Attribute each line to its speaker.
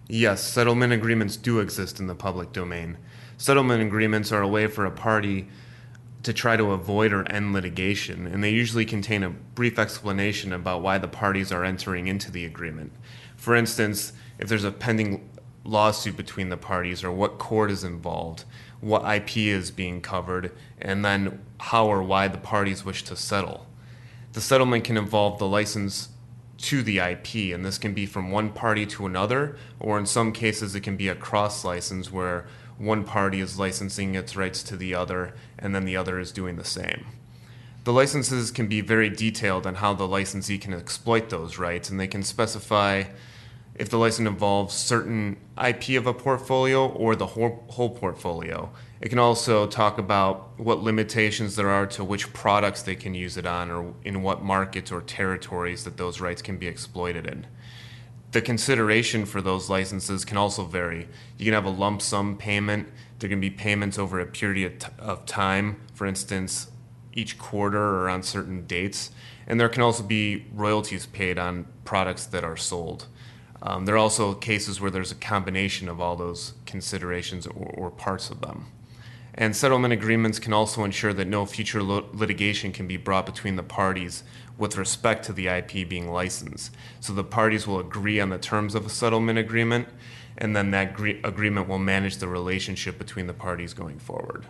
Speaker 1: Yes, settlement agreements do exist in the public domain. Settlement agreements are a way for a party to try to avoid or end litigation, and they usually contain a brief explanation about why the parties are entering into the agreement. For instance, if there's a pending lawsuit between the parties or what court is involved, what IP is being covered, and then how or why the parties wish to settle. The settlement can involve the license to the IP, and this can be from one party to another, or in some cases, it can be a cross license where one party is licensing its rights to the other, and then the other is doing the same. The licenses can be very detailed on how the licensee can exploit those rights, and they can specify if the license involves certain IP of a portfolio or the whole portfolio. It can also talk about what limitations there are to which products they can use it on or in what markets or territories that those rights can be exploited in. The consideration for those licenses can also vary. You can have a lump sum payment. There can be payments over a period of time, for instance, each quarter or on certain dates. And there can also be royalties paid on products that are sold. There are also cases where there's a combination of all those considerations or parts of them. And settlement agreements can also ensure that no future litigation can be brought between the parties with respect to the IP being licensed. So the parties will agree on the terms of a settlement agreement, and then that agreement will manage the relationship between the parties going forward.